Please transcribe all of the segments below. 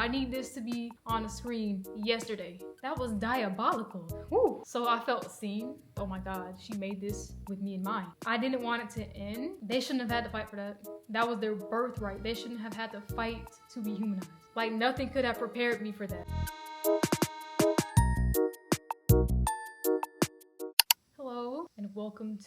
I need this to be on the screen yesterday. That was diabolical. Woo. So I felt seen. Oh my God, she made this with me in mind. I didn't want it to end. They shouldn't have had to fight for that. That was their birthright. They shouldn't have had to fight to be humanized. Like nothing could have prepared me for that. Hello and welcome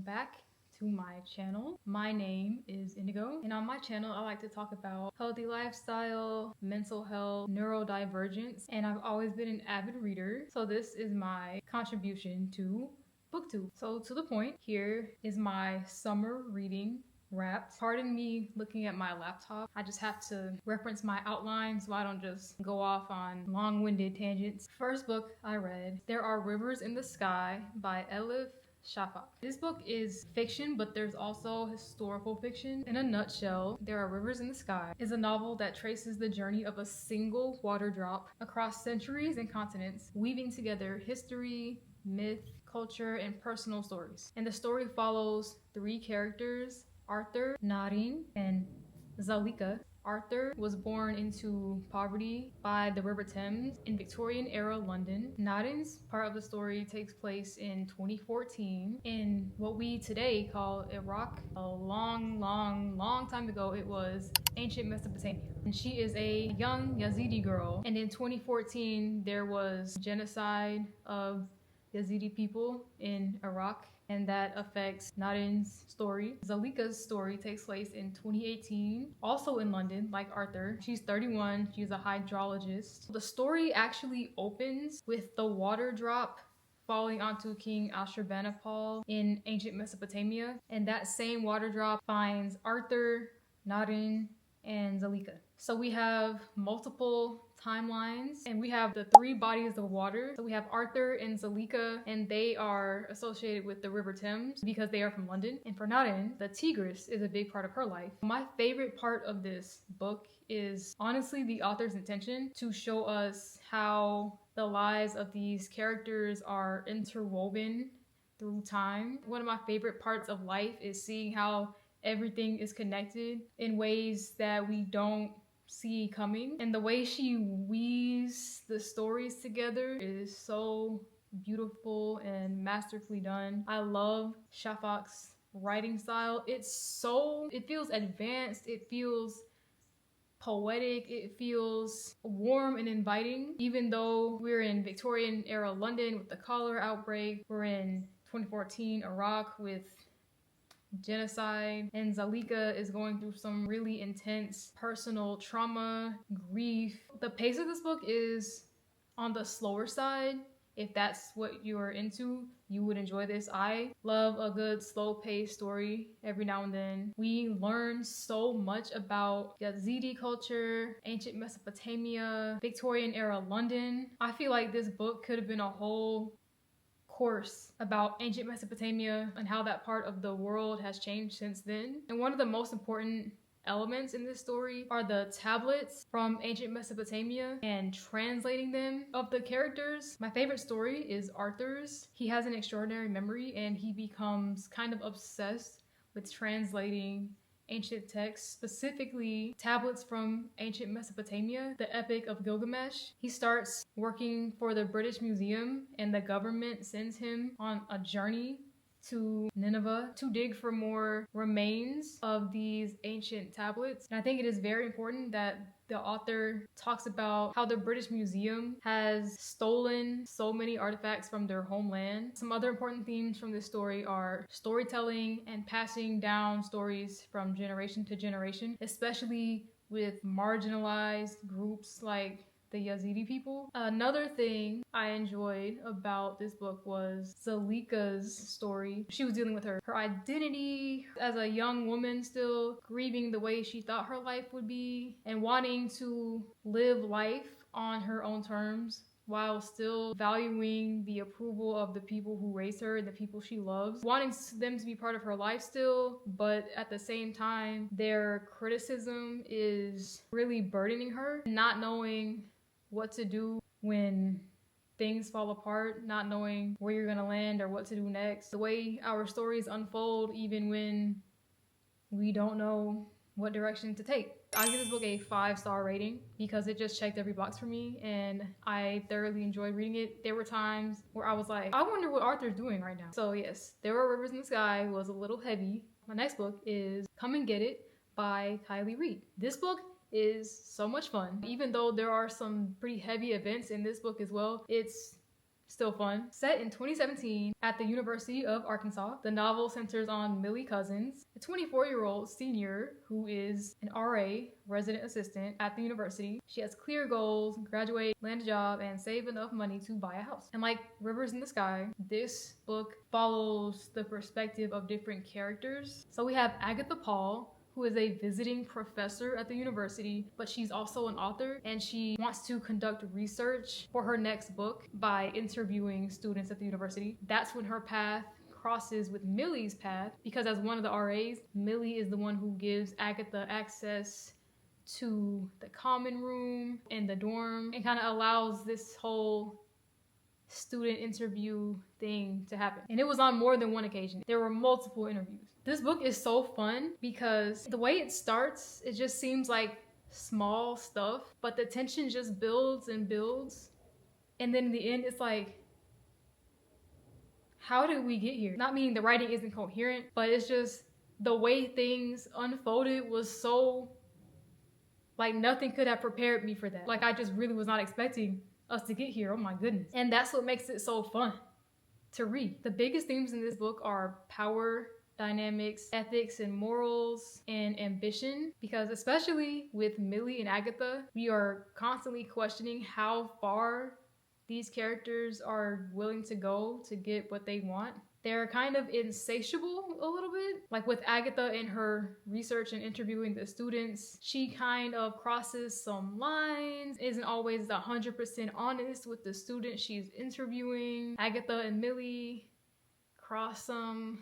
back to my channel. My name is Indigo, and on my channel I like to talk about healthy lifestyle, mental health, neurodivergence, and I've always been an avid reader, so this is my contribution to booktube. So to the point, here is my summer reading wrapped. Pardon me looking at my laptop. I just have to reference my outline so I don't just go off on long-winded tangents. First book I read, There Are Rivers in the Sky by Elif. Shafak. This book is fiction, but there's also historical fiction. In a nutshell, There Are Rivers in the Sky is a novel that traces the journey of a single water drop across centuries and continents, weaving together history, myth, culture, and personal stories. And the story follows three characters, Arthur, Narin, and Zalika. Arthur was born into poverty by the River Thames in Victorian-era London. Narin's part of the story takes place in 2014 in what we today call Iraq. A long time ago, it was ancient Mesopotamia. And she is a young Yazidi girl. And in 2014, there was genocide of Yazidi people in Iraq, and that affects Narin's story. Zalika's story takes place in 2018, also in London, like Arthur. She's 31, she's a hydrologist. The story actually opens with the water drop falling onto King Ashurbanipal in ancient Mesopotamia, and that same water drop finds Arthur, Narin, and Zalika. So we have multiple timelines, and we have the three bodies of water. So we have Arthur and Zalika, and they are associated with the River Thames because they are from London. And for Narin, the Tigris is a big part of her life. My favorite part of this book is honestly the author's intention to show us how the lives of these characters are interwoven through time. One of my favorite parts of life is seeing how everything is connected in ways that we don't see coming, and the way she weaves the stories together is so beautiful and masterfully done. I love Shafak's writing style. It feels advanced, it feels poetic, it feels warm and inviting. Even though we're in Victorian era London with the cholera outbreak, we're in 2014 Iraq with genocide, and Zalika is going through some really intense personal trauma, grief. The pace of this book is on the slower side. If that's what you're into, you would enjoy this. I love a good slow-paced story every now and then. We learn so much about Yazidi culture, ancient Mesopotamia, Victorian-era London. I feel like this book could have been a whole course about ancient Mesopotamia and how that part of the world has changed since then. And one of the most important elements in this story are the tablets from ancient Mesopotamia and translating them of the characters. My favorite story is Arthur's. He has an extraordinary memory, and he becomes kind of obsessed with translating ancient texts, specifically tablets from ancient Mesopotamia, the Epic of Gilgamesh. He starts working for the British Museum, and the government sends him on a journey to Nineveh to dig for more remains of these ancient tablets. And I think it is very important that the author talks about how the British Museum has stolen so many artifacts from their homeland. Some other important themes from this story are storytelling and passing down stories from generation to generation, especially with marginalized groups like the Yazidi people. Another thing I enjoyed about this book was Zalika's story. She was dealing with her identity as a young woman, still grieving the way she thought her life would be, and wanting to live life on her own terms while still valuing the approval of the people who raised her and the people she loves, wanting them to be part of her life still, but at the same time, their criticism is really burdening her, not knowing what to do when things fall apart, not knowing where you're gonna land or what to do next. The way our stories unfold, even when we don't know what direction to take. I give this book a 5-star rating because it just checked every box for me and I thoroughly enjoyed reading it. There were times where I was like, I wonder what Arthur's doing right now. So yes, There Were Rivers in the Sky was a little heavy. My next book is Come and Get It by Kiley Reid. This book is so much fun. Even though there are some pretty heavy events in this book as well, it's still fun. Set in 2017 at the University of Arkansas, the novel centers on Millie Cousins, a 24-year-old senior who is an RA, resident assistant at the university. She has clear goals: graduate, land a job, and save enough money to buy a house. And like Rivers in the Sky, this book follows the perspective of different characters. So we have Agatha Paul, who is a visiting professor at the university, but she's also an author and she wants to conduct research for her next book by interviewing students at the university. That's when her path crosses with Millie's path, because as one of the RAs, Millie is the one who gives Agatha access to the common room and the dorm and kind of allows this whole student interview thing to happen. And it was on more than one occasion. There were multiple interviews. This book is so fun because the way it starts, it just seems like small stuff, but the tension just builds and builds. And then in the end, it's like, how did we get here? Not meaning the writing isn't coherent, but it's just the way things unfolded was so, like, nothing could have prepared me for that. Like, I just really was not expecting us to get here. Oh my goodness. And that's what makes it so fun to read. The biggest themes in this book are power dynamics, ethics and morals, and ambition, because especially with Millie and Agatha, we are constantly questioning how far these characters are willing to go to get what they want. They're kind of insatiable a little bit. Like with Agatha and her research and interviewing the students, she kind of crosses some lines, isn't always 100% honest with the students she's interviewing. Agatha and Millie cross some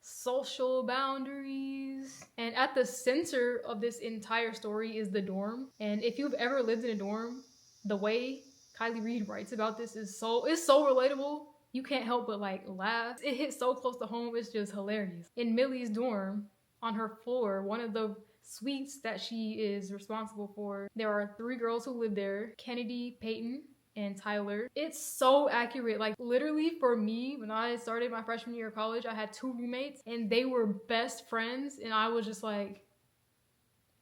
social boundaries. And at the center of this entire story is the dorm. And if you've ever lived in a dorm, the way Kiley Reid writes about this is so relatable. You can't help but like laugh. It hits so close to home, it's just hilarious. In Millie's dorm, on her floor, one of the suites that she is responsible for, there are 3 girls who live there: Kennedy, Peyton, and Tyler. It's so accurate. Like literally for me, when I started my freshman year of college, I had 2 roommates and they were best friends. And I was just like,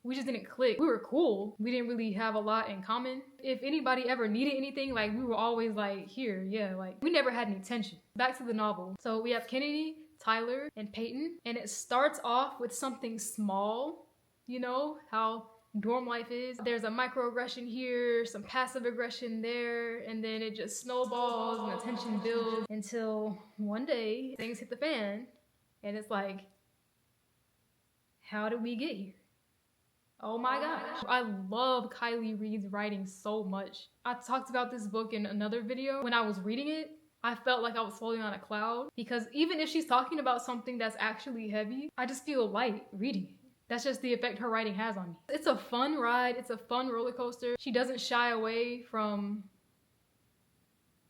we just didn't click. We were cool. We didn't really have a lot in common. If anybody ever needed anything, like we were always like, here, yeah, like we never had any tension. Back to the novel. So we have Kennedy, Tyler, and Peyton. And it starts off with something small, you know, how dorm life is. There's a microaggression here, some passive aggression there, and then it just snowballs and the tension builds until one day things hit the fan and it's like, how did we get here? Oh my gosh. I love Kiley Reid's writing so much. I talked about this book in another video. When I was reading it, I felt like I was floating on a cloud, because even if she's talking about something that's actually heavy, I just feel light reading it. That's just the effect her writing has on me. It's a fun ride. It's a fun roller coaster. She doesn't shy away from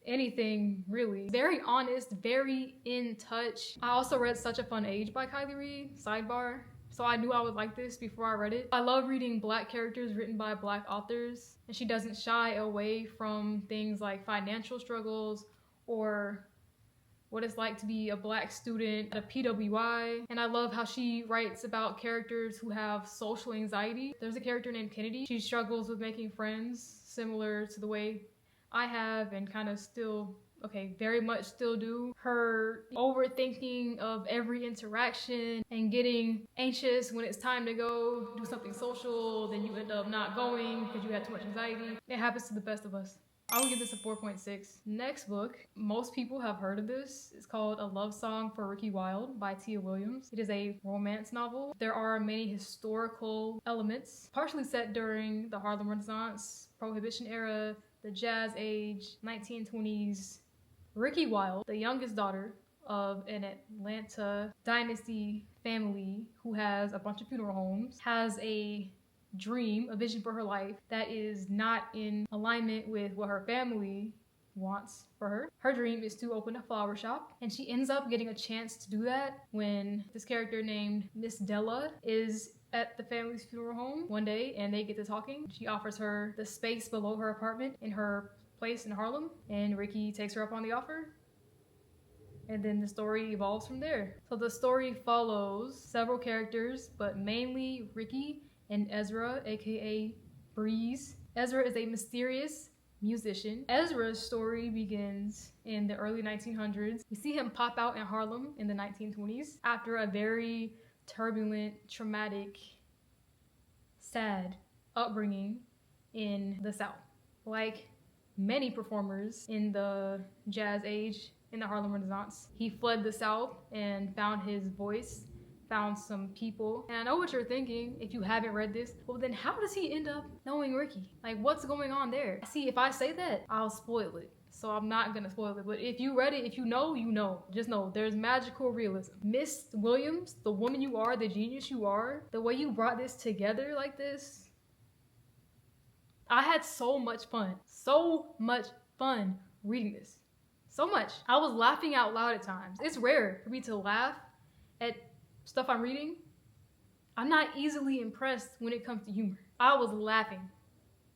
anything, really. Very honest, very in touch. I also read Such a Fun Age by Kiley Reid, sidebar. So I knew I would like this before I read it. I love reading Black characters written by Black authors, and she doesn't shy away from things like financial struggles or what it's like to be a Black student at a PWI. And I love how she writes about characters who have social anxiety. There's a character named Kennedy. She struggles with making friends, similar to the way I have and kind of still, very much still do. Her overthinking of every interaction and getting anxious when it's time to go do something social, then you end up not going because you had too much anxiety. It happens to the best of us. I would give this a 4.6. Next book, most people have heard of this. It's called A Love Song for Ricki Wilde by Tia Williams. It is a romance novel. There are many historical elements, partially set during the Harlem Renaissance, Prohibition era, the Jazz Age, 1920s. Ricki Wilde, the youngest daughter of an Atlanta dynasty family who has a bunch of funeral homes, has a dream, a vision for her life that is not in alignment with what her family wants for her. Her dream is to open a flower shop, and she ends up getting a chance to do that when this character named Miss Della is at the family's funeral home one day and they get to talking. She offers her the space below her apartment in her place in Harlem, and Ricki takes her up on the offer. And then the story evolves from there. So the story follows several characters, but mainly Ricki and Ezra, aka Breeze. Ezra is a mysterious musician. Ezra's story begins in the early 1900s. We see him pop out in Harlem in the 1920s after a very turbulent, traumatic, sad upbringing in the South. Like many performers in the jazz age, in the Harlem Renaissance, he fled the South and found his voice, found some people. And I know what you're thinking if you haven't read this. Well, then how does he end up knowing Ricki? Like, what's going on there? See, if I say that, I'll spoil it. So I'm not gonna spoil it. But if you read it, if you know, you know. Just know there's magical realism. Miss Williams, the woman you are, the genius you are, the way you brought this together like this, I had so much fun reading this. So much. I was laughing out loud at times. It's rare for me to laugh at stuff I'm reading. I'm not easily impressed when it comes to humor. I was laughing.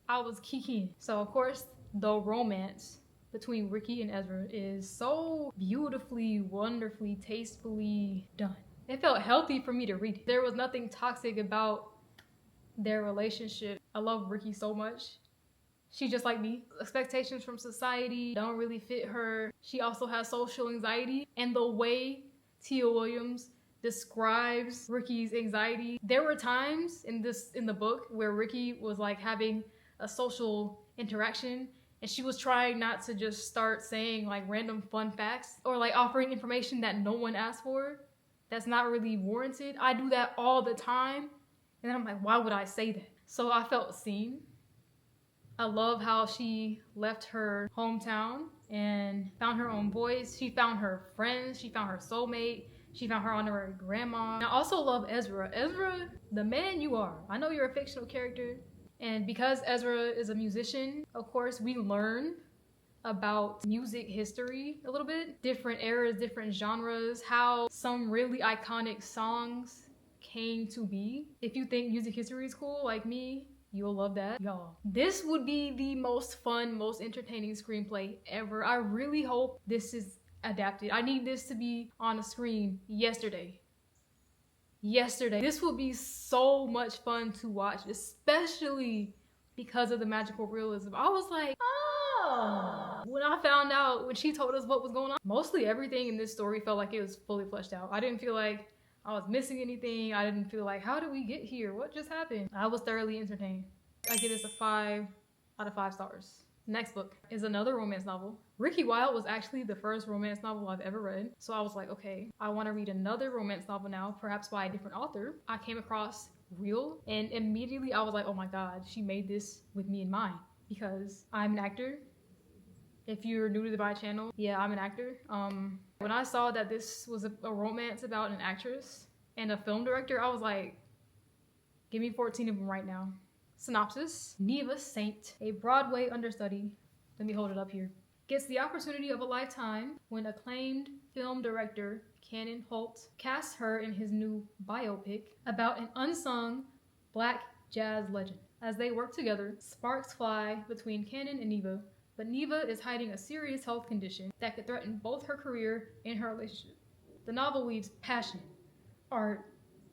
I was kikiing. So of course, the romance between Ricki and Ezra is so beautifully, wonderfully, tastefully done. It felt healthy for me to read it. There was nothing toxic about their relationship. I love Ricki so much. She's just like me. Expectations from society don't really fit her. She also has social anxiety, and the way Tia Williams describes Ricki's anxiety. There were times in the book where Ricki was like having a social interaction and she was trying not to just start saying like random fun facts or like offering information that no one asked for that's not really warranted. I do that all the time, and then I'm like, why would I say that? So I felt seen. I love how she left her hometown and found her own voice. She found her friends. She found her soulmate. She found her honorary grandma. And I also love Ezra. Ezra, the man you are. I know you're a fictional character. And because Ezra is a musician, of course, we learn about music history a little bit. Different eras, different genres, how some really iconic songs came to be. If you think music history is cool, like me, you'll love that. Y'all, this would be the most fun, most entertaining screenplay ever. I really hope this is adapted. I need this to be on a screen yesterday. This would be so much fun to watch, especially because of the magical realism. I was like, oh. When I found out, when she told us what was going on, mostly everything in this story felt like it was fully fleshed out. I didn't feel like I was missing anything. I didn't feel like, how did we get here? What just happened? I was thoroughly entertained. I give this a 5 out of 5 stars. Next book is another romance novel. Ricki Wilde was actually the first romance novel I've ever read. So I was like, okay, I want to read another romance novel now, perhaps by a different author. I came across Real, and immediately I was like, oh my God, she made this with me in mind because I'm an actor. If you're new to my channel, yeah, I'm an actor. When I saw that this was a romance about an actress and a film director, I was like, give me 14 of them right now. Synopsis: Neva Saint, a Broadway understudy, let me hold it up here, gets the opportunity of a lifetime when acclaimed film director Cannon Holt casts her in his new biopic about an unsung black jazz legend. As they work together, sparks fly between Cannon and Neva, but Neva is hiding a serious health condition that could threaten both her career and her relationship. The novel weaves passion, art,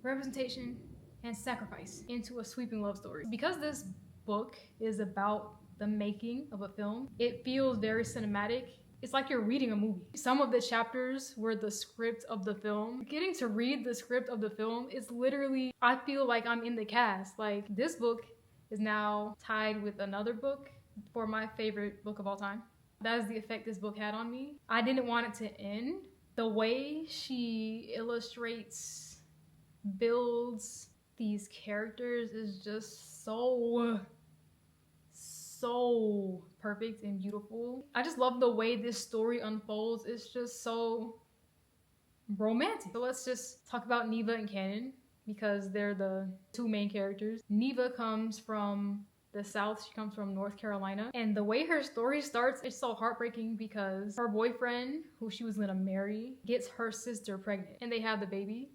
representation, and sacrifice into a sweeping love story. Because this book is about the making of a film, it feels very cinematic. It's like you're reading a movie. Some of the chapters were the script of the film. Getting to read the script of the film is literally, I feel like I'm in the cast. Like, this book is now tied with another book for my favorite book of all time. That is the effect this book had on me. I didn't want it to end. The way she illustrates, builds these characters is just so perfect and beautiful. I just love the way this story unfolds. It's just so romantic. So let's just talk about Neva and Cannon because they're the two main characters. Neva comes from the South. She comes from North Carolina. And the way her story starts, it's so heartbreaking because her boyfriend, who she was gonna marry, gets her sister pregnant and they have the baby.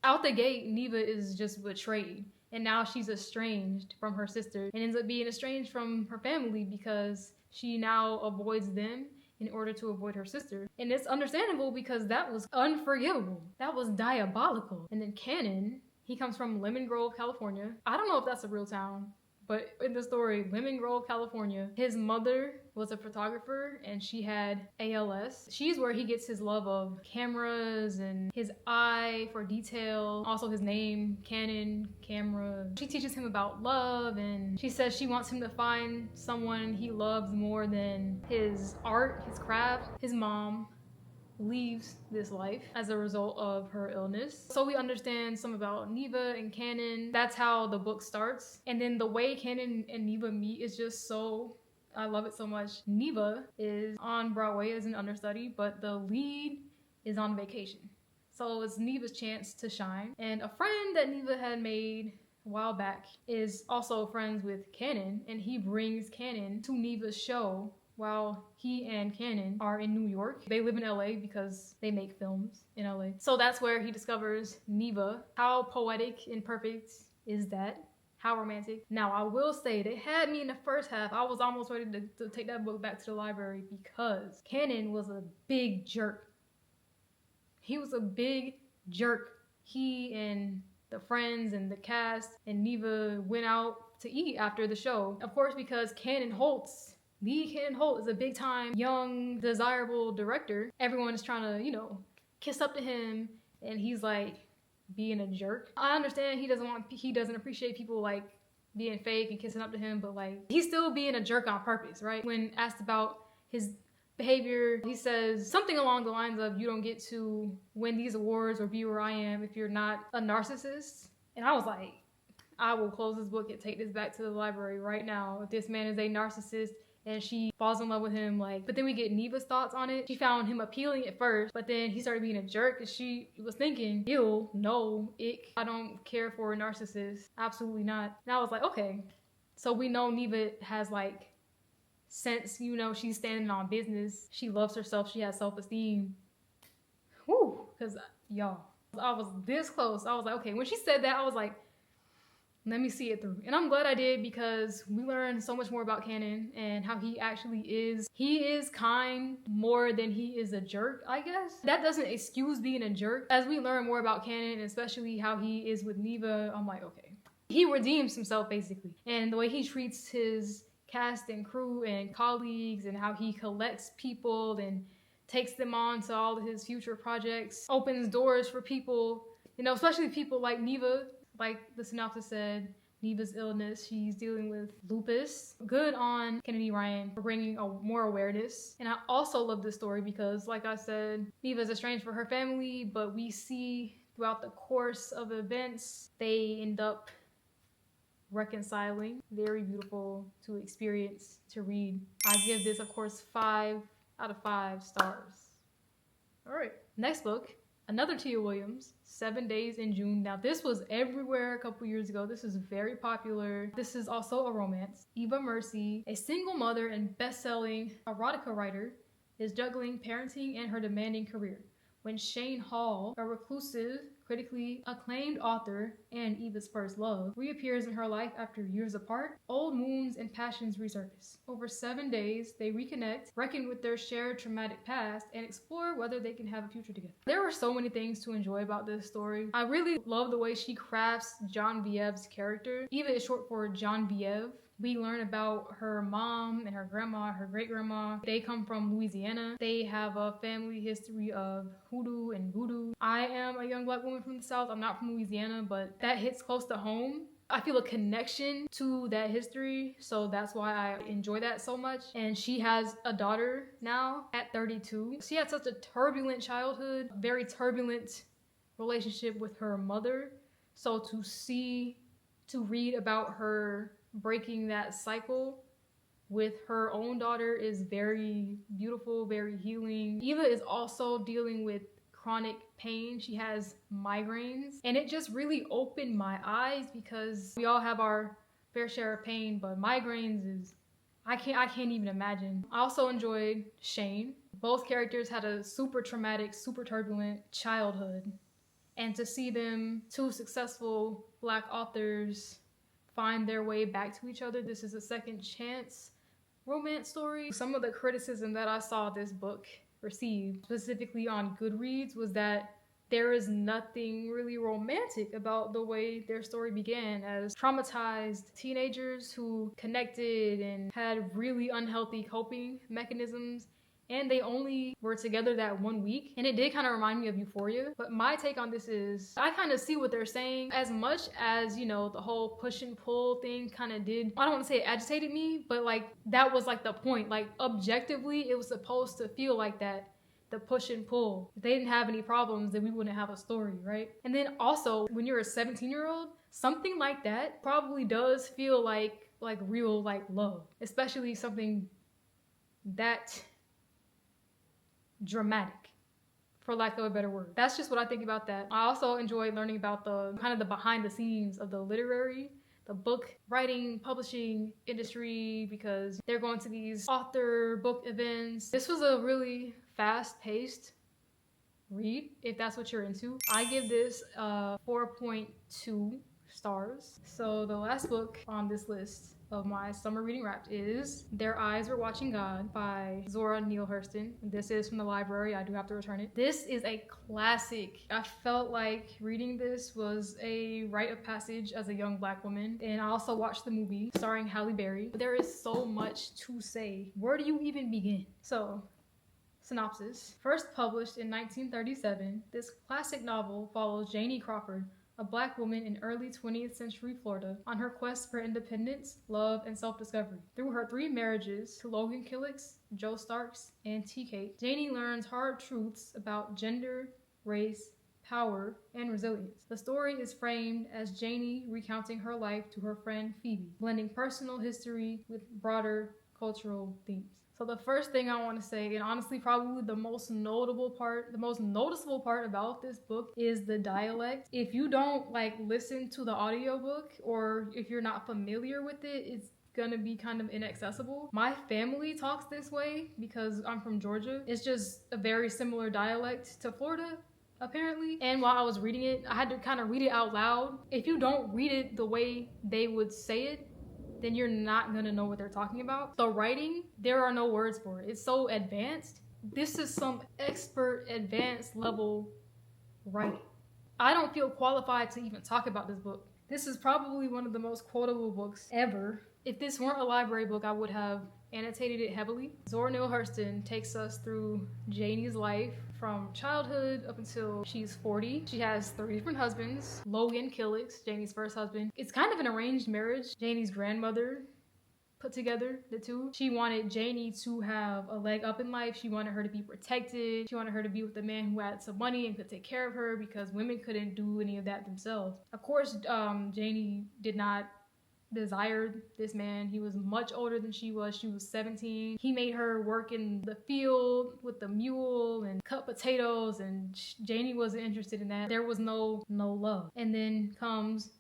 Out the gate, Neva is just betrayed. And now she's estranged from her sister and ends up being estranged from her family because she now avoids them in order to avoid her sister. And it's understandable because that was unforgivable. That was diabolical. And then Cannon, he comes from Lemon Grove, California. I don't know if that's a real town, but in the story, Lemon Grove, California, his mother was a photographer and she had ALS. She's where he gets his love of cameras and his eye for detail. Also his name, Cannon, camera. She teaches him about love and she says she wants him to find someone he loves more than his art, his craft. His mom leaves this life as a result of her illness. So we understand some about Neva and Cannon. That's how the book starts. And then the way Cannon and Neva meet is just so, I love it so much. Neva is on Broadway as an understudy, but the lead is on vacation. So it's Neva's chance to shine. And a friend that Neva had made a while back is also friends with Cannon, and he brings Cannon to Neva's show while he and Cannon are in New York. They live in LA because they make films in LA. So that's where he discovers Neva. How poetic and perfect is that? How romantic. Now, I will say they had me in the first half. I was almost ready to take that book back to the library because Cannon was a big jerk. He was a big jerk. He and the friends and the cast and Neva went out to eat after the show. Of course, because Cannon Holt is a big time, young, desirable director. Everyone is trying to, kiss up to him. And he's like being a jerk. I understand he doesn't appreciate people like being fake and kissing up to him, but like he's still being a jerk on purpose, right? When asked about his behavior, he says something along the lines of, you don't get to win these awards or be where I am if you're not a narcissist. And I was like, I will close this book and take this back to the library right now. If this man is a narcissist and she falls in love with him, but then we get Neva's thoughts on it. She found him appealing at first, but then he started being a jerk and she was thinking, ew, no, ick. I don't care for a narcissist. Absolutely not. And I was like, okay. So we know Neva has sense, she's standing on business. She loves herself. She has self-esteem. Whew, because y'all, I was this close. I was like, okay, when she said that, I was like, let me see it through. And I'm glad I did because we learned so much more about Cannon and how he actually is. He is kind more than he is a jerk, I guess. That doesn't excuse being a jerk. As we learn more about Cannon, especially how he is with Neva, I'm like, okay. He redeems himself basically. And the way he treats his cast and crew and colleagues and how he collects people and takes them on to all of his future projects, opens doors for people, especially people like Neva. Like the synopsis said, Neva's illness, she's dealing with lupus. Good on Kennedy Ryan for bringing more awareness. And I also love this story because, like I said, Neva's estranged from her family, but we see throughout the course of events, they end up reconciling. Very beautiful to experience, to read. I give this, of course, 5 out of 5 stars. All right, next book. Another Tia Williams, 7 Days in June. Now this was everywhere a couple years ago. This is very popular. This is also a romance. Eva Mercy, a single mother and best-selling erotica writer, is juggling parenting and her demanding career when Shane Hall, a reclusive, critically acclaimed author and Eva's first love, reappears in her life after years apart. Old wounds and passions resurface. Over 7 days, they reconnect, reckon with their shared traumatic past, and explore whether they can have a future together. There were so many things to enjoy about this story. I really love the way she crafts Genevieve's character. Eva is short for Genevieve. We learn about her mom and her grandma, her great-grandma. They come from Louisiana. They have a family history of hoodoo and voodoo. I am a young black woman from the South. I'm not from Louisiana, but that hits close to home. I feel a connection to that history, so that's why I enjoy that so much. And she has a daughter now at 32. She had such a turbulent childhood, very turbulent relationship with her mother. So to read about her breaking that cycle with her own daughter is very beautiful, very healing. Eva is also dealing with chronic pain. She has migraines, and it just really opened my eyes because we all have our fair share of pain, but migraines is, I can't even imagine. I also enjoyed Shane. Both characters had a super traumatic, super turbulent childhood. And to see them, two successful Black authors, find their way back to each other. This is a second chance romance story. Some of the criticism that I saw this book receive, specifically on Goodreads, was that there is nothing really romantic about the way their story began, as traumatized teenagers who connected and had really unhealthy coping mechanisms, and they only were together that 1 week. And it did kind of remind me of Euphoria. But my take on this is, I kind of see what they're saying. As much as, you know, the whole push and pull thing kind of did, I don't want to say it agitated me, but like that was like the point. Like objectively, it was supposed to feel like that. The push and pull. If they didn't have any problems, then we wouldn't have a story, right? And then also, when you're a 17-year-old, something like that probably does feel like real like love, especially something that dramatic, for lack of a better word. That's just what I think about that. I also enjoy learning about the kind of the behind the scenes of the book writing, publishing industry, because they're going to these author book events. This was a really fast-paced read, if that's what you're into. I give this 4.2 stars. So the last book on this list of my summer reading wrapped is Their Eyes Were Watching God by Zora Neale Hurston. This is from the library. I do have to return it. This is a classic. I felt like reading this was a rite of passage as a young Black woman. And I also watched the movie starring Halle Berry. There is so much to say. Where do you even begin? So, synopsis. First published in 1937, this classic novel follows Janie Crawford, a Black woman in early 20th century Florida, on her quest for independence, love, and self-discovery. Through her 3 marriages to Logan Killicks, Joe Starks, and T. Cake, Janie learns hard truths about gender, race, power, and resilience. The story is framed as Janie recounting her life to her friend Phoebe, blending personal history with broader cultural themes. So the first thing I want to say, and honestly probably the most noticeable part about this book, is the dialect. If you don't like listen to the audiobook, or if you're not familiar with it, it's gonna be kind of inaccessible. My family talks this way because I'm from Georgia. It's just a very similar dialect to Florida, apparently. And while I was reading it, I had to kind of read it out loud. If you don't read it the way they would say it, then you're not gonna know what they're talking about. The writing, there are no words for it. It's so advanced. This is some expert advanced level writing. I don't feel qualified to even talk about this book. This is probably one of the most quotable books ever. If this weren't a library book, I would have annotated it heavily. Zora Neale Hurston takes us through Janie's life from childhood up until she's 40. She has 3 different husbands. Logan Killicks, Janie's first husband. It's kind of an arranged marriage. Janie's grandmother put together the two. She wanted Janie to have a leg up in life. She wanted her to be protected. She wanted her to be with a man who had some money and could take care of her, because women couldn't do any of that themselves. Of course, Janie did not desired this man. He was much older than she was. She was 17. He made her work in the field with the mule and cut potatoes, and Janie wasn't interested in that. There was no love. And then comes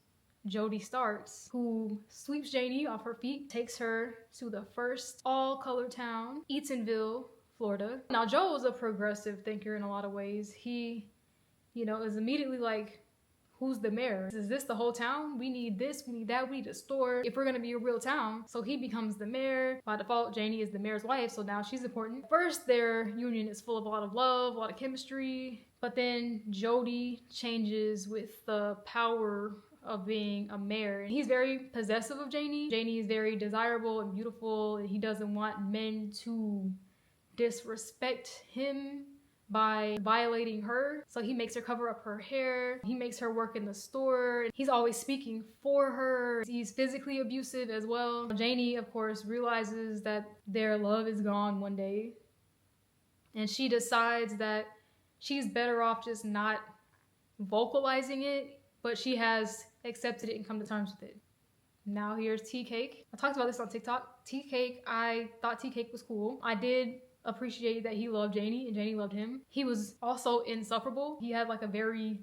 Jody Starks, who sweeps Janie off her feet, takes her to the first all-color town, Eatonville, Florida. Now, Joe was a progressive thinker in a lot of ways. He, is immediately like, who's the mayor? Is this the whole town? We need this, we need that, we need a store if we're gonna be a real town. So he becomes the mayor. By default, Janie is the mayor's wife, so now she's important. First, their union is full of a lot of love, a lot of chemistry, but then Jody changes with the power of being a mayor. And he's very possessive of Janie. Janie is very desirable and beautiful, and he doesn't want men to disrespect him by violating her. So he makes her cover up her hair. He makes her work in the store. He's always speaking for her. He's physically abusive as well. Janie, of course, realizes that their love is gone one day, and she decides that she's better off just not vocalizing it, but she has accepted it and come to terms with it. Now here's T Cake. I talked about this on TikTok. T Cake, I thought T Cake was cool. I did appreciate that he loved Janie and Janie loved him. He was also insufferable. He had like a very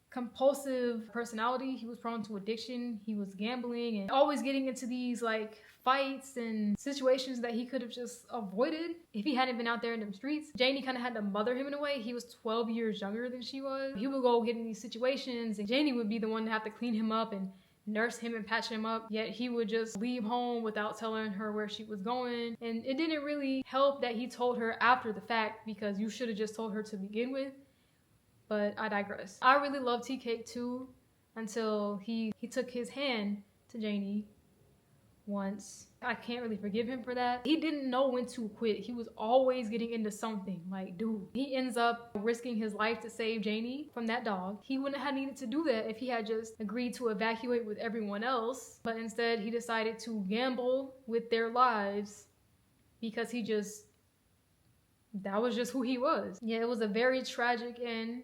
compulsive personality. He was prone to addiction. He was gambling and always getting into these like fights and situations that he could have just avoided if he hadn't been out there in them streets. Janie kind of had to mother him in a way. He was 12 years younger than she was. He would go get in these situations and Janie would be the one to have to clean him up and nurse him and patch him up, yet he would just leave home without telling her where she was going. And it didn't really help that he told her after the fact, because you should have just told her to begin with. But I digress. I really loved Tea Cake too, until he took his hand to Janie once. I can't really forgive him for that. He didn't know when to quit. He was always getting into something. Like, dude, he ends up risking his life to save Janie from that dog. He wouldn't have needed to do that if he had just agreed to evacuate with everyone else. But instead, he decided to gamble with their lives because that was just who he was. Yeah, it was a very tragic end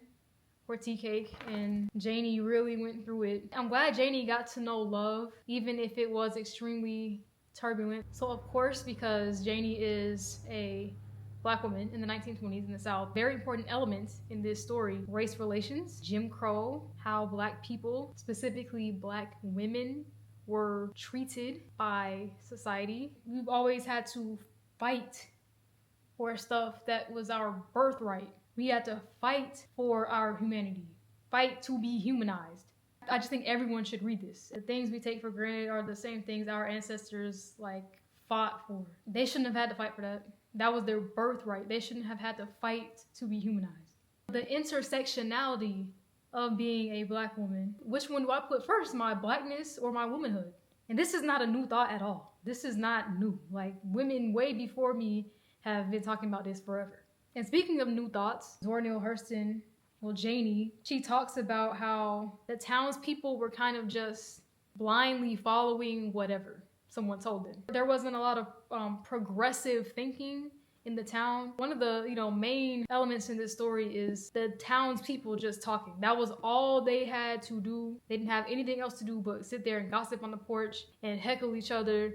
for Tea Cake, and Janie really went through it. I'm glad Janie got to know love, even if it was extremely turbulent. So of course, because Janie is a Black woman in the 1920s in the South, very important elements in this story: race relations, Jim Crow, how Black people, specifically Black women, were treated by society. We've always had to fight for stuff that was our birthright. We had to fight for our humanity, fight to be humanized. I just think everyone should read this. The things we take for granted are the same things our ancestors like fought for. They shouldn't have had to fight for that. That was their birthright. They shouldn't have had to fight to be humanized. The intersectionality of being a Black woman. Which one do I put first, my Blackness or my womanhood? And this is not a new thought at all. This is not new. Like, women way before me have been talking about this forever. And speaking of new thoughts, Zora Neale Hurston, Janie, she talks about how the townspeople were kind of just blindly following whatever someone told them. There wasn't a lot of progressive thinking in the town. One of the main elements in this story is the townspeople just talking. That was all they had to do. They didn't have anything else to do but sit there and gossip on the porch and heckle each other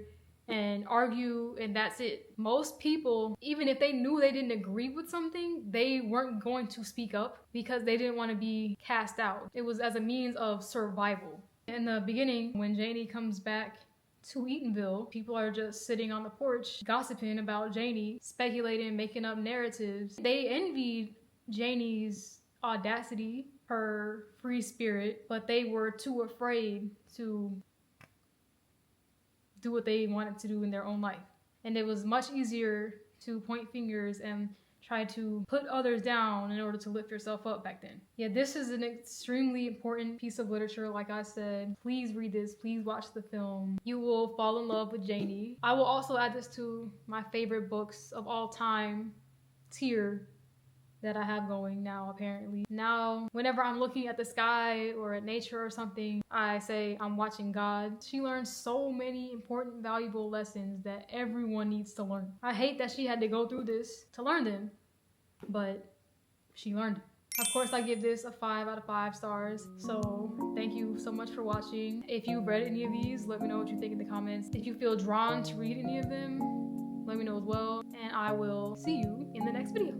and argue, and that's it. Most people, even if they knew they didn't agree with something, they weren't going to speak up because they didn't want to be cast out. It was as a means of survival. In the beginning, when Janie comes back to Eatonville, people are just sitting on the porch gossiping about Janie, speculating, making up narratives. They envied Janie's audacity, her free spirit, but they were too afraid to do what they wanted to do in their own life. And it was much easier to point fingers and try to put others down in order to lift yourself up back then. Yeah, this is an extremely important piece of literature. Like I said, please read this, please watch the film. You will fall in love with Janie. I will also add this to my favorite books of all time tier that I have going now, apparently. Now, whenever I'm looking at the sky or at nature or something, I say I'm watching God. She learned so many important, valuable lessons that everyone needs to learn. I hate that she had to go through this to learn them, but she learned it. Of course, I give this a 5 out of 5 stars. So thank you so much for watching. If you've read any of these, let me know what you think in the comments. If you feel drawn to read any of them, let me know as well. And I will see you in the next video.